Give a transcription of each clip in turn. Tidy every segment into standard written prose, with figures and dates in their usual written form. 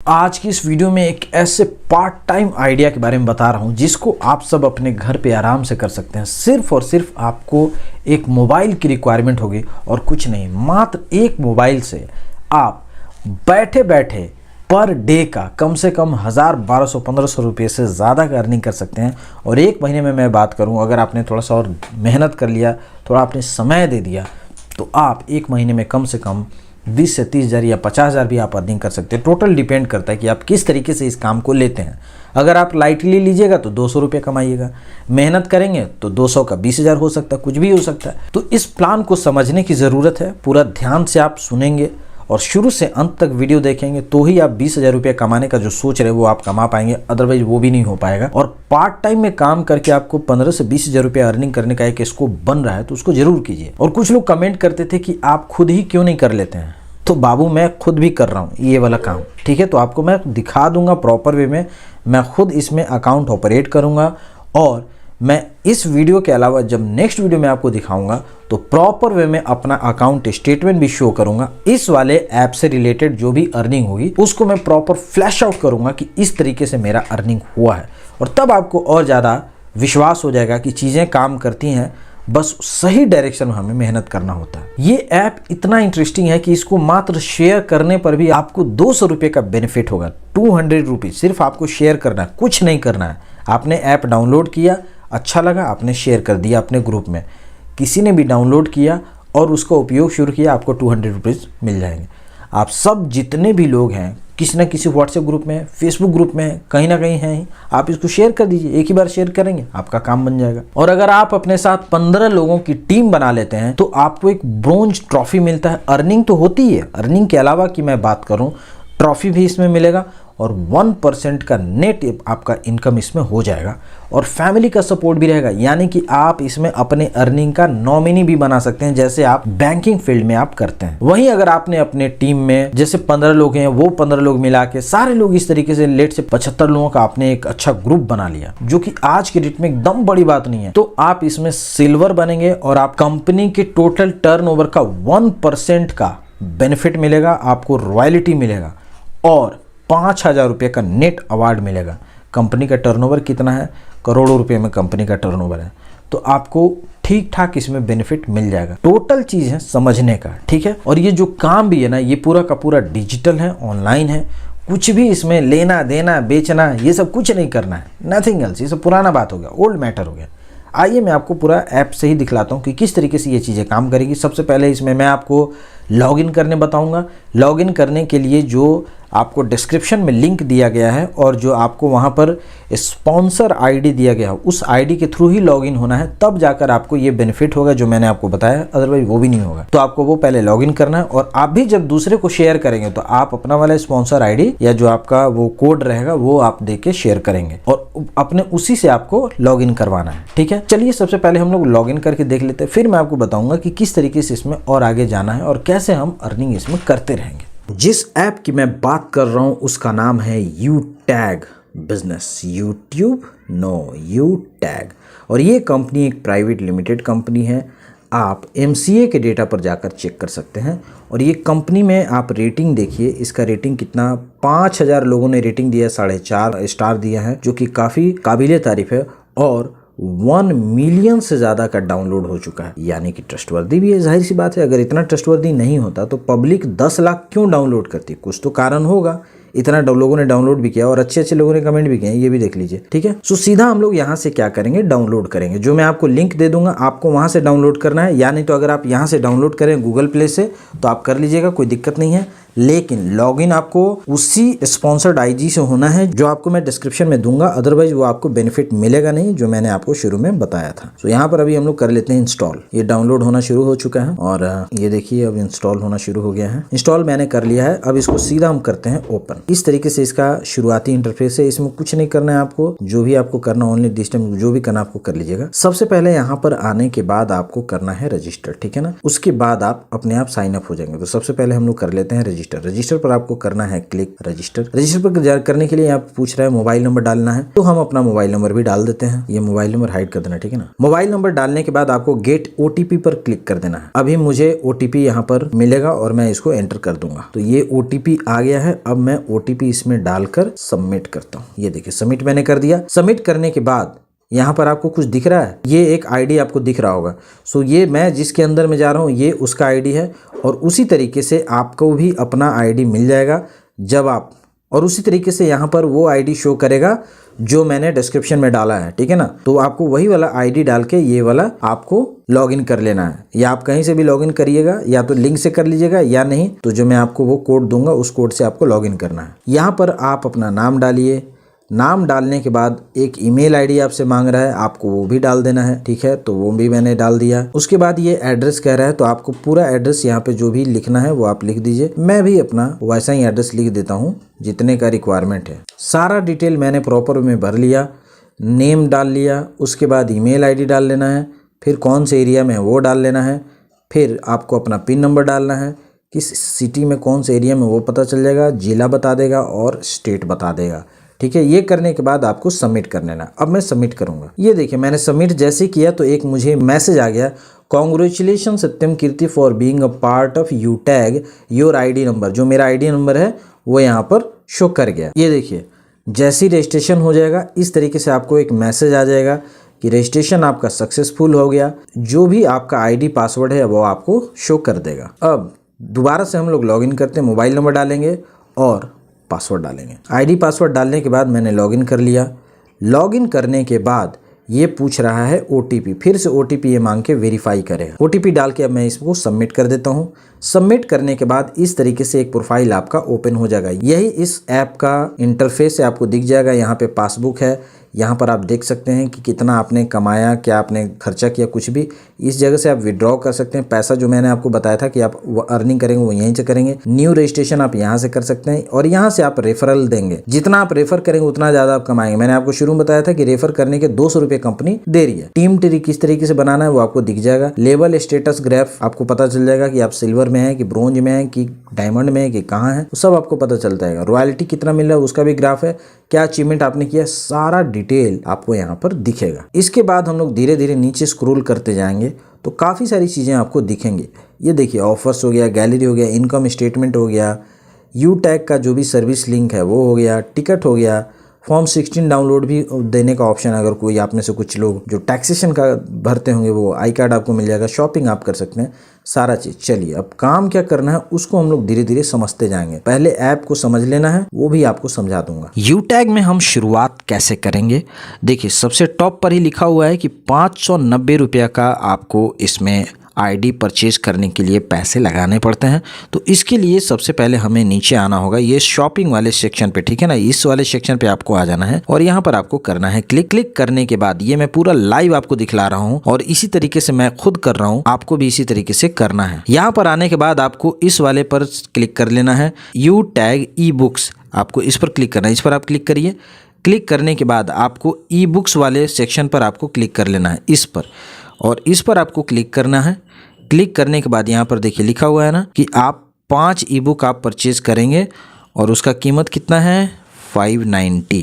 आज की इस वीडियो में एक ऐसे पार्ट टाइम आइडिया के बारे में बता रहा हूं जिसको आप सब अपने घर पे आराम से कर सकते हैं। सिर्फ और सिर्फ आपको एक मोबाइल की रिक्वायरमेंट होगी और कुछ नहीं। मात्र एक मोबाइल से आप बैठे बैठे पर डे का कम से कम 1000, 1200, 1500 रुपये से ज़्यादा का अर्निंग कर सकते हैं। और एक महीने में मैं बात करूं, अगर आपने थोड़ा सा और मेहनत कर लिया, थोड़ा आपने समय दे दिया, तो आप एक महीने में कम से कम 20 से 30 हज़ार या 50 हज़ार भी आप अर्निंग कर सकते हैं। टोटल डिपेंड करता है कि आप किस तरीके से इस काम को लेते हैं। अगर आप लाइटली लीजिएगा तो 200 रुपये कमाइएगा, मेहनत करेंगे तो 200 का 20 हज़ार हो सकता है, कुछ भी हो सकता है। तो इस प्लान को समझने की ज़रूरत है। पूरा ध्यान से आप सुनेंगे और शुरू से अंत तक वीडियो देखेंगे तो ही आप 20 हज़ार रुपये कमाने का जो सोच रहे हैं वो आप कमा पाएंगे, अदरवाइज वो भी नहीं हो पाएगा। और पार्ट टाइम में काम करके आपको 15 से 20 हज़ार रुपये अर्निंग करने का एक स्कोप बन रहा है तो उसको जरूर कीजिए। और कुछ लोग कमेंट करते थे कि आप खुद ही क्यों नहीं कर लेते हैं, तो बाबू मैं खुद भी कर रहा हूँ ये वाला काम, ठीक है। तो आपको मैं दिखा दूंगा प्रॉपर वे में। मैं खुद इसमें अकाउंट ऑपरेट करूंगा और मैं इस वीडियो के अलावा जब नेक्स्ट वीडियो में आपको दिखाऊंगा तो प्रॉपर वे में अपना अकाउंट स्टेटमेंट भी शो करूंगा। इस वाले ऐप से रिलेटेड जो भी अर्निंग होगी उसको मैं प्रॉपर फ्लैश आउट करूंगा कि इस तरीके से मेरा अर्निंग हुआ है। और तब आपको और ज़्यादा विश्वास हो जाएगा कि चीज़ें काम करती हैं, बस सही डायरेक्शन में हमें मेहनत करना होता है। ये ऐप इतना इंटरेस्टिंग है कि इसको मात्र शेयर करने पर भी आपको 200 रुपये का बेनिफिट होगा। 200 रुपीज़ सिर्फ आपको शेयर करना है, कुछ नहीं करना है। आपने ऐप डाउनलोड किया, अच्छा लगा, आपने शेयर कर दिया अपने ग्रुप में, किसी ने भी डाउनलोड किया और उसका उपयोग शुरू किया, आपको 200 रुपीज़ मिल जाएंगे। आप सब जितने भी लोग हैं किसी न किसी व्हाट्सएप ग्रुप में, फेसबुक ग्रुप में, कहीं ना कहीं हैं, आप इसको शेयर कर दीजिए। एक ही बार शेयर करेंगे आपका काम बन जाएगा। और अगर आप अपने साथ 15 लोगों की टीम बना लेते हैं तो आपको एक ब्रोंज ट्रॉफी मिलता है। अर्निंग तो होती है, अर्निंग के अलावा की मैं बात करूं, ट्रॉफी भी इसमें मिलेगा और 1% का नेट आपका इनकम इसमें हो जाएगा। और फैमिली का सपोर्ट भी रहेगा, यानी कि आप इसमें अपने अर्निंग का नॉमिनी भी बना सकते हैं, जैसे आप बैंकिंग फील्ड में आप करते हैं। वहीं अगर आपने अपने टीम में जैसे 15 लोग हैं, वो 15 लोग मिला के सारे लोग इस तरीके से लेट से 75 लोगों का आपने एक अच्छा ग्रुप बना लिया, जो कि आज के डेट में एकदम बड़ी बात नहीं है, तो आप इसमें सिल्वर बनेंगे और आप कंपनी के टोटल टर्नओवर का 1% का बेनिफिट मिलेगा, आपको रॉयल्टी मिलेगा और 5000 रुपये का नेट अवार्ड मिलेगा। कंपनी का टर्नओवर कितना है? करोड़ों रुपए में कंपनी का टर्नओवर है, तो आपको ठीक ठाक इसमें बेनिफिट मिल जाएगा। टोटल चीज़ है समझने का, ठीक है। और ये जो काम भी है ना, ये पूरा का पूरा डिजिटल है, ऑनलाइन है। कुछ भी इसमें लेना देना बेचना ये सब कुछ नहीं करना है, नथिंग एल्स। ये सब पुराना बात हो गया, ओल्ड मैटर हो गया। आइए मैं आपको पूरा ऐप से ही दिखलाता हूँ कि किस तरीके से ये चीज़ें काम करेगी। सबसे पहले इसमें मैं आपको लॉगिन करने बताऊंगा। लॉगिन करने के लिए जो आपको डिस्क्रिप्शन में लिंक दिया गया है और जो आपको वहाँ पर स्पॉन्सर आईडी दिया गया है, उस आईडी के थ्रू ही लॉगिन होना है, तब जाकर आपको ये बेनिफिट होगा जो मैंने आपको बताया, अदरवाइज वो भी नहीं होगा। तो आपको वो पहले लॉगिन करना है और आप भी जब दूसरे को शेयर करेंगे तो आप अपना वाला स्पॉन्सर आईडी या जो आपका वो कोड रहेगा वो आप दे के शेयर करेंगे और अपने उसी से आपको लॉगिन करवाना है, ठीक है। चलिए सबसे पहले हम लोग लॉगिन करके देख लेते हैं, फिर मैं आपको बताऊंगा कि किस तरीके से इसमें और आगे जाना है और कैसे हम अर्निंग इसमें करते रहेंगे। जिस ऐप की मैं बात कर रहा हूं उसका नाम है यूटैग बिजनेस, यूट्यूब नो, यूटैग। और ये कंपनी एक प्राइवेट लिमिटेड कंपनी है। आप MCA के डेटा पर जाकर चेक कर सकते हैं। और ये कंपनी में आप रेटिंग देखिए, इसका रेटिंग कितना, 5000 लोगों ने रेटिंग दिया, 4.5 स्टार दिया है, जो कि काफ़ी काबिले तारीफ है। और 1 मिलियन से ज़्यादा का डाउनलोड हो चुका है, यानी कि ट्रस्टवर्दी भी है। जाहिर सी बात है, अगर इतना ट्रस्टवर्दी नहीं होता तो पब्लिक 10 लाख क्यों डाउनलोड करती, कुछ तो कारण होगा। इतना लोगों ने डाउनलोड भी किया और अच्छे अच्छे लोगों ने कमेंट भी किए, ये भी देख लीजिए, ठीक है। सो सीधा हम लोग यहाँ से क्या करेंगे, डाउनलोड करेंगे। जो मैं आपको लिंक दे दूंगा आपको वहाँ से डाउनलोड करना है, या नहीं तो अगर आप यहाँ से डाउनलोड करें गूगल प्ले से तो आप कर लीजिएगा, कोई दिक्कत नहीं है। लेकिन लॉगिन आपको उसी स्पॉन्सर्ड आईडी से होना है जो आपको मैं डिस्क्रिप्शन में दूंगा, अदरवाइज वो आपको बेनिफिट मिलेगा नहीं, जो मैंने आपको शुरू में बताया था। तो यहाँ पर अभी हम लोग कर लेते हैं इंस्टॉल। ये डाउनलोड होना शुरू हो चुका है और ये देखिए अब इंस्टॉल होना शुरू हो गया है। इंस्टॉल मैंने कर लिया है। अब इसको सीधा हम करते हैं ओपन। इस तरीके से इसका शुरुआती इंटरफेस है। इसमें कुछ नहीं करना है आपको, जो भी आपको करना ओनली दिस टाइम जो भी करना आपको कर लीजिएगा। सबसे पहले यहाँ पर आने के बाद आपको करना है रजिस्टर, ठीक है ना। उसके बाद आप अपने आप साइन अप हो जाएंगे। तो सबसे पहले हम लोग कर लेते हैं रजिस्टर। रजिस्टर पर आपको करना है क्लिक रजिस्टर। रजिस्टर पर करने के लिए आप पूछ रहा है मोबाइल नंबर डालना है, तो हम अपना मोबाइल नंबर भी डाल देते हैं। ये मोबाइल नंबर हाइड कर देना, ठीक है ना। मोबाइल नंबर डालने के बाद आपको गेट OTP पर क्लिक कर देना है। अभी मुझे OTP यहाँ पर मिलेगा और मैं इसको एंटर कर दूंगा। तो ये OTP आ गया है। अब मैं OTP इसमें डालकर सबमिट करता हूँ। ये देखिए सबमिट मैंने कर दिया। सबमिट करने के बाद यहाँ पर आपको कुछ दिख रहा है, ये एक आईडी आपको दिख रहा होगा। सो ये मैं जिसके अंदर में जा रहा हूँ ये उसका आईडी है, और उसी तरीके से आपको भी अपना आईडी मिल जाएगा जब आप, और उसी तरीके से यहाँ पर वो आईडी शो करेगा जो मैंने डिस्क्रिप्शन में डाला है, ठीक है ना। तो आपको वही वाला आईडी डाल के ये वाला आपको लॉगिन कर लेना है, या आप कहीं से भी लॉगिन करिएगा, या तो लिंक से कर लीजिएगा, या नहीं तो जो मैं आपको वो कोड दूंगा उस कोड से आपको लॉगिन करना है। यहाँ पर आप अपना नाम डालिए। नाम डालने के बाद एक ईमेल आईडी आपसे मांग रहा है, आपको वो भी डाल देना है, ठीक है। तो वो भी मैंने डाल दिया। उसके बाद ये एड्रेस कह रहा है, तो आपको पूरा एड्रेस यहाँ पे जो भी लिखना है वो आप लिख दीजिए। मैं भी अपना वैसा ही एड्रेस लिख देता हूँ जितने का रिक्वायरमेंट है। सारा डिटेल मैंने प्रॉपर में भर लिया, नेम डाल लिया, उसके बाद ईमेल आईडी डाल लेना है, फिर कौन से एरिया में है वो डाल लेना है, फिर आपको अपना पिन नंबर डालना है, किस सिटी में कौन से एरिया में वो पता चल जाएगा, जिला बता देगा और स्टेट बता देगा, ठीक है। ये करने के बाद आपको सबमिट कर लेना। अब मैं सबमिट करूंगा। ये देखिए मैंने सबमिट जैसे किया तो एक मुझे मैसेज आ गया, congratulation Satyam Kirti for being a part of you tag your ID number. जो मेरा आईडी नंबर है वो यहाँ पर शो कर गया। ये देखिए जैसे ही रजिस्ट्रेशन हो जाएगा इस तरीके से आपको एक मैसेज आ जाएगा कि रजिस्ट्रेशन आपका सक्सेसफुल हो गया। जो भी आपका आईडी पासवर्ड है वो आपको शो कर देगा। अब दोबारा से हम लोग लॉगिन करते हैं, मोबाइल नंबर डालेंगे और पासवर्ड डालेंगे। आईडी पासवर्ड डालने के बाद मैंने लॉगिन कर लिया। लॉगिन करने के बाद ये पूछ रहा है OTP, फिर से OTP ये मांग के वेरीफाई करेगा। OTP डाल के अब मैं इसको सबमिट कर देता हूँ। सबमिट करने के बाद इस तरीके से एक प्रोफाइल आपका ओपन हो जाएगा। यही इस ऐप का इंटरफेस है, आपको दिख जाएगा। यहाँ पे पासबुक है, यहाँ पर आप देख सकते हैं कि कितना आपने कमाया, क्या आपने खर्चा किया, कुछ भी। इस जगह से आप विड्रॉ कर सकते हैं पैसा। जो मैंने आपको बताया था कि आप अर्निंग करेंगे वो यहीं से करेंगे। न्यू रजिस्ट्रेशन आप यहाँ से कर सकते हैं, और यहाँ से आप रेफरल देंगे। जितना आप रेफर करेंगे उतना ज़्यादा आप कमाएंगे। मैंने आपको शुरू में बताया था कि रेफर करने के 200 रुपये कंपनी दे रही है। टीम ट्री किस तरीके से बनाना है वो आपको दिख जाएगा। लेवल स्टेटस ग्राफ आपको पता चल जाएगा कि आप सिल्वर में है कि ब्रोंज में है कि डायमंड में है कि कहाँ है, सब आपको पता चलता है। रॉयल्टी कितना मिल रहा है उसका भी ग्राफ है, क्या अचीवमेंट आपने किया, सारा डिटेल आपको यहाँ पर दिखेगा। इसके बाद हम लोग धीरे धीरे नीचे स्क्रॉल करते जाएंगे तो काफ़ी सारी चीज़ें आपको दिखेंगी। ये देखिए ऑफर्स हो गया, गैलरी हो गया, इनकम स्टेटमेंट हो गया, यू टैग का जो भी सर्विस लिंक है वो हो गया, टिकट हो गया, फॉर्म 16 डाउनलोड भी देने का ऑप्शन है। अगर कोई आप में से कुछ लोग जो टैक्सेशन का भरते होंगे वो आई कार्ड आपको मिल जाएगा। शॉपिंग आप कर सकते हैं, सारा चीज़। चलिए अब काम क्या करना है उसको हम लोग धीरे धीरे समझते जाएंगे। पहले ऐप को समझ लेना है, वो भी आपको समझा दूंगा। यू टैग में हम शुरुआत कैसे करेंगे, देखिए सबसे टॉप पर ही लिखा हुआ है कि 590 रुपये का आपको इसमें आईडी परचेज करने के लिए पैसे लगाने पड़ते हैं। तो इसके लिए सबसे पहले हमें नीचे आना होगा, ये शॉपिंग वाले सेक्शन पे, ठीक है ना। इस वाले सेक्शन पे आपको आ जाना है और यहाँ पर आपको करना है क्लिक। क्लिक करने के बाद ये मैं पूरा लाइव आपको दिखला रहा हूँ और इसी तरीके से मैं खुद कर रहा हूँ, आपको भी इसी तरीके से करना है। यहाँ पर आने के बाद आपको इस वाले पर क्लिक कर लेना है, यू टैग ई बुक्स, आपको इस पर क्लिक करना है। इस पर आप क्लिक करिए। क्लिक करने के बाद आपको ई बुक्स वाले सेक्शन पर आपको क्लिक कर लेना है, इस पर, और इस पर आपको क्लिक करना है। क्लिक करने के बाद यहाँ पर देखिए लिखा हुआ है ना कि आप 5 ई बुक आप परचेज करेंगे और उसका कीमत कितना है 590।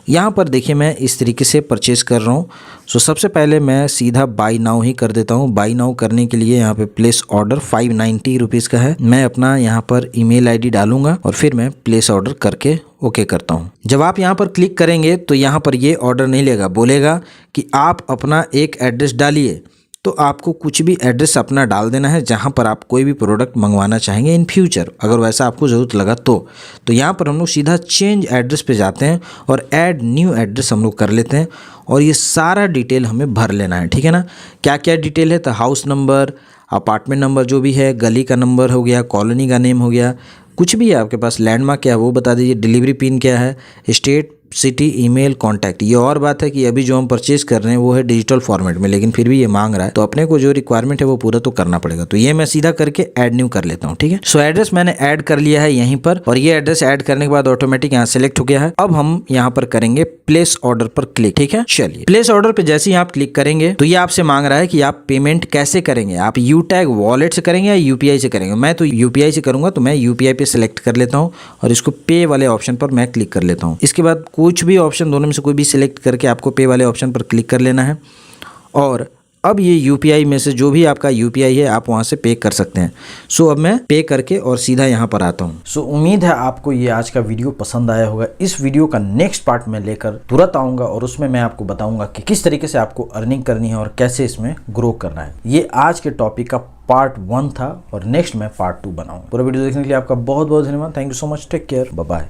यहाँ पर देखिए मैं इस तरीके से परचेज कर रहा हूँ। सो सबसे पहले मैं सीधा बाई नाउ ही कर देता हूँ। बाई नाउ करने के लिए यहाँ पे प्लेस ऑर्डर 590 रुपीज़ का है। मैं अपना यहाँ पर ईमेल आईडी डालूंगा और फिर मैं प्लेस ऑर्डर करके ओके करता हूँ। जब आप यहाँ पर क्लिक करेंगे तो यहाँ पर ये ऑर्डर नहीं लेगा, बोलेगा कि आप अपना एक एड्रेस डालिए। तो आपको कुछ भी एड्रेस अपना डाल देना है जहाँ पर आप कोई भी प्रोडक्ट मंगवाना चाहेंगे इन फ्यूचर, अगर वैसा आपको ज़रूरत लगा तो यहाँ पर हम लोग सीधा चेंज एड्रेस पे जाते हैं और ऐड न्यू एड्रेस हम लोग कर लेते हैं और ये सारा डिटेल हमें भर लेना है, ठीक है ना। क्या क्या डिटेल है, तो हाउस नंबर, अपार्टमेंट नंबर जो भी है, गली का नंबर हो गया, कॉलोनी का नेम हो गया, कुछ भी है आपके पास, लैंडमार्क क्या है वो बता दीजिए, डिलीवरी पिन क्या है, स्टेट, सिटी, ईमेल, कॉन्टैक्ट। ये और बात है कि अभी जो हम परचेज कर रहे हैं वो है डिजिटल फॉर्मेट में, लेकिन फिर भी ये मांग रहा है तो अपने को जो रिक्वायरमेंट है वो पूरा तो करना पड़ेगा। तो ये मैं सीधा करके ऐड न्यू कर लेता हूँ, ठीक है। सो एड्रेस मैंने ऐड कर लिया है यहीं पर और ये एड्रेस ऐड करने के बाद ऑटोमेटिक यहाँ सेलेक्ट हो गया है। अब हम यहाँ पर करेंगे प्लेस ऑर्डर पर क्लिक, ठीक है। चलिए प्लेस ऑर्डर पे जैसे ही आप क्लिक करेंगे तो ये आपसे मांग रहा है कि आप पेमेंट कैसे करेंगे, आप यू टैग वॉलेट से करेंगे या यूपीआई से करेंगे। मैं तो यूपीआई से करूंगा तो मैं यूपीआई पे सिलेक्ट कर लेता हूँ और इसको पे वाले ऑप्शन पर मैं क्लिक कर लेता हूँ। इसके बाद कुछ भी ऑप्शन दोनों में से कोई भी सिलेक्ट करके आपको पे वाले ऑप्शन पर क्लिक कर लेना है और अब ये यूपीआई में से जो भी आपका यूपीआई है आप वहाँ से पे कर सकते हैं। सो अब मैं पे करके और सीधा यहाँ पर आता हूँ। सो उम्मीद है आपको ये आज का वीडियो पसंद आया होगा। इस वीडियो का नेक्स्ट पार्ट मैं लेकर तुरंत आऊँगा और उसमें मैं आपको बताऊँगा कि किस तरीके से आपको अर्निंग करनी है और कैसे इसमें ग्रो करना है। ये आज के टॉपिक का पार्ट 1 था और नेक्स्ट मैं पार्ट 2 बनाऊँ। पूरा वीडियो देखने के लिए आपका बहुत बहुत धन्यवाद। Thank you so much. Take care. Bye bye.